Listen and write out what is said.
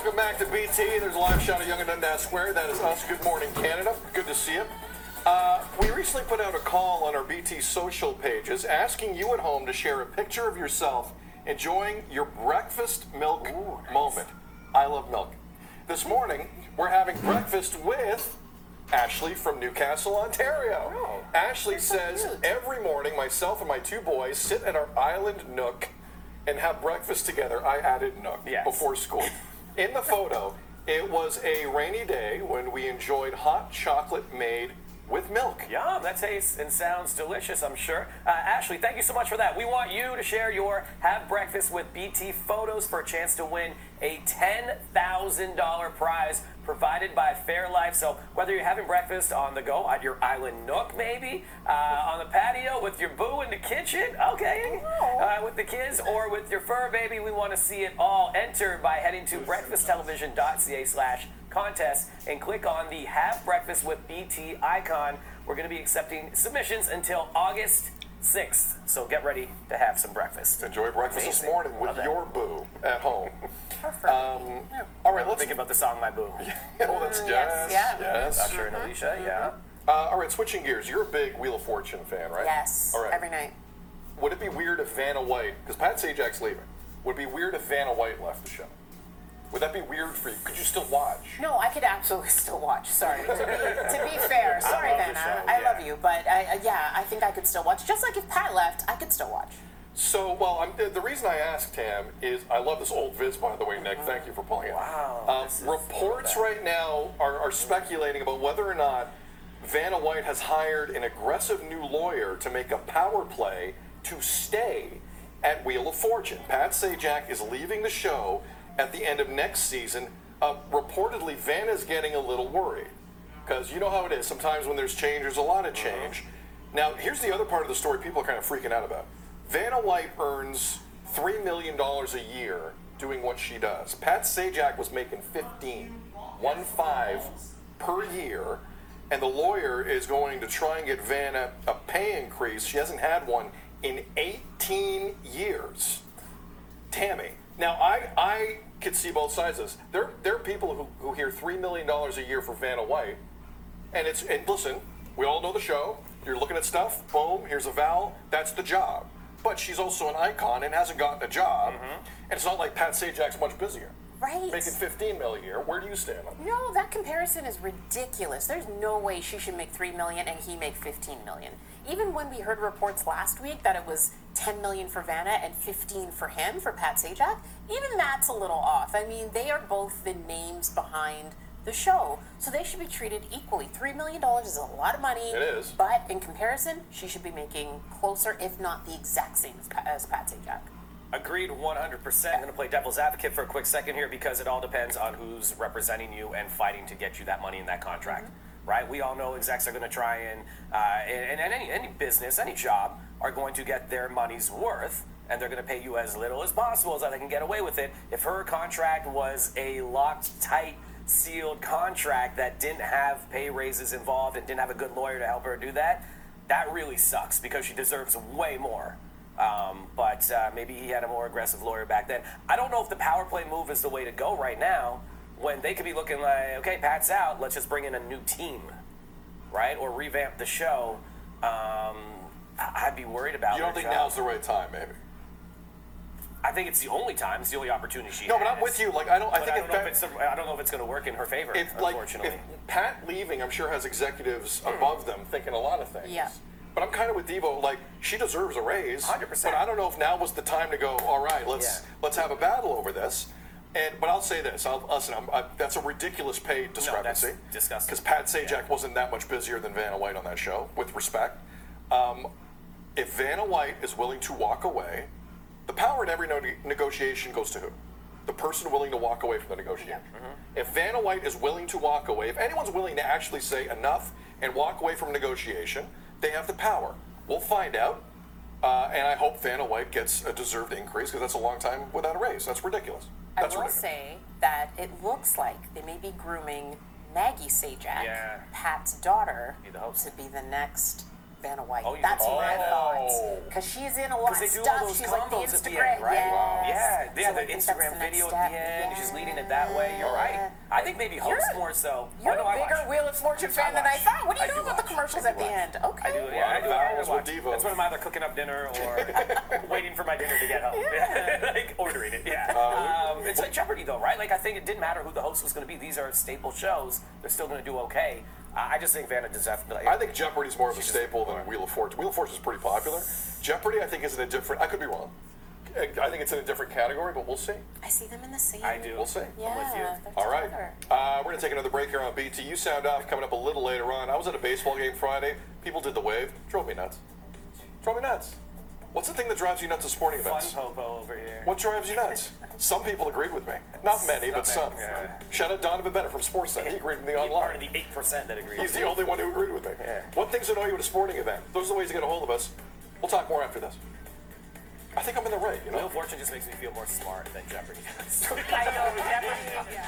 Welcome back to BT. There's a live shot of Yonge and Dundas Square. That is us. Good morning, Canada. Good to see you. We recently put out a call on our BT social pages asking you at home to share a picture of yourself enjoying your breakfast milk moment. I love milk. This morning, we're having breakfast with Ashley from Newcastle, Ontario. Oh, Ashley says, every morning, myself and my two boys sit at our island nook and have breakfast together. I added nook before school. In the photo, it was a rainy day when we enjoyed hot chocolate made with milk. Yum, that tastes and sounds delicious, I'm sure. Ashley, thank you so much for that. We want you to share your Have Breakfast with BT photos for a chance to win a $10,000 prize provided by Fairlife. So whether you're having breakfast on the go at your island nook, maybe, on the patio with your boo in the kitchen, okay, with the kids, or with your fur baby, we want to see it all. Enter by heading to breakfasttelevision.ca/contest and click on the Have Breakfast with BT icon. We're going to be accepting submissions until August 6th, so get ready to have some breakfast. Enjoy breakfast this morning with your boo at home. Perfect. All right, let's think about the song "My Boo." Oh, that's yes. Usher and Alicia, All right, switching gears. You're a big Wheel of Fortune fan, right? Yes. All right. Every night. Would it be weird if Vanna White, because Pat Sajak's leaving, would it be weird if Vanna White left the show? Would that be weird for you? Could you still watch? No, I could absolutely still watch. Sorry. to be fair. Sorry, Vanna. I love you. But I think I could still watch. Just like if Pat left, I could still watch. So, well, the reason I asked Tam is, I love this old viz, by the way, Nick. Thank you for pulling it. Wow. Reports right now are speculating about whether or not Vanna White has hired an aggressive new lawyer to make a power play to stay at Wheel of Fortune. Pat Sajak is leaving the show at the end of next season. Reportedly, Vanna's getting a little worried because you know how it is. Sometimes when there's change, there's a lot of change. Now, here's the other part of the story people are kind of freaking out about. Vanna White earns $3 million a year doing what she does. Pat Sajak was making 15 per year, and the lawyer is going to try and get Vanna a pay increase. She hasn't had one in 18 years. Tammy. Now, I could see both sides of this. There are people who hear $3 million a year for Vanna White, and listen, we all know the show. You're looking at stuff, boom, here's a vowel, that's the job. But she's also an icon and hasn't gotten a job, and it's not like Pat Sajak's much busier. Right. Making $15 million a year. Where do you stand on that? No, that comparison is ridiculous. There's no way she should make $3 million and he make $15 million. Even when we heard reports last week that it was $10 million for Vanna and $15 for him, for Pat Sajak, even that's a little off. I mean, they are both the names behind the show, so they should be treated equally. $3 million is a lot of money. It is. But in comparison, she should be making closer, if not the exact same as Pat Sajak. Agreed 100%. I'm going to play devil's advocate for a quick second here because it all depends on who's representing you and fighting to get you that money in that contract, right? We all know execs are going to try and any business, any job, are going to get their money's worth, and they're going to pay you as little as possible so they can get away with it. If her contract was a locked, tight, sealed contract that didn't have pay raises involved and didn't have a good lawyer to help her do that, that really sucks because she deserves way more. But maybe he had a more aggressive lawyer back then. I don't know if the power play move is the way to go right now when they could be looking like, okay, Pat's out, let's just bring in a new team, right? Or revamp the show. I'd be worried about You don't think now's the right time, maybe? I think it's the only time. It's the only opportunity she has. No, but I'm with you. Like I don't know if it's going to work in her favor. Unfortunately, if Pat leaving, I'm sure has executives above them thinking a lot of things. Yeah. But I'm kind of with Devo. Like she deserves a raise. 100%. But I don't know if now was the time to go. All right, let's have a battle over this. But I'll say this. That's a ridiculous pay discrepancy. No, that's disgusting. Because Pat Sajak wasn't that much busier than Vanna White on that show. With respect, if Vanna White is willing to walk away. The power in every negotiation goes to who? The person willing to walk away from the negotiation. If Vanna White is willing to walk away, if anyone's willing to actually say enough and walk away from negotiation, they have the power. We'll find out. And I hope Vanna White gets a deserved increase because that's a long time without a raise. That's ridiculous. That's I will ridiculous. say that it looks like they may be grooming Maggie Sajak, Pat's daughter, to be the next Vanna White. Oh, you That's think- what I Oh. thought. Because she's in a lot of They do all stuff. those She's like the combos at the Instagram. end, right? Yes. Yeah, So I the think that's Instagram the next video at step. the end. She's leading it that way. You're right. I think maybe host You're- more so. You're Oh, no, a I bigger watch. Wheel of Fortune fan than I watch. thought. What do you I know do about the watch. commercials I at do the watch. end? Okay. I do, yeah, I do. I Vowels watch. with Devo. That's when I'm either cooking up dinner or waiting for my dinner to get home. Like ordering it. Yeah. It's like Jeopardy though, right? Like I think it didn't matter who the host was going to be. These are staple shows. They're still going to do okay. I just think Vanna deserves. I think Jeopardy's more of a staple than Wheel of Fortune. Wheel of Fortune is pretty popular. Jeopardy, I think, is in a different. I could be wrong. I think it's in a different category, but we'll see. I see them in the same. I do. We'll see. Yeah, with you. they're All right. together. We're going to take another break here on BT. You sound off coming up a little later on. I was at a baseball game Friday. People did the wave. Drove me nuts. Drove me nuts. What's the thing that drives you nuts at sporting Fun events? popo over here. What drives you nuts? Some people agreed with me. Not many, but some. Yeah. Shout out Donovan Bennett from SportsCenter. He agreed with me He's part online. of the 8% that agrees. He's the only one who agreed with me. Yeah. What things annoy you at a sporting event? Those are the ways to get a hold of us. We'll talk more after this. I think I'm in the right, you Wheel know? of Fortune just makes me feel more smart than Jeopardy does. I know. Jeopardy, yeah.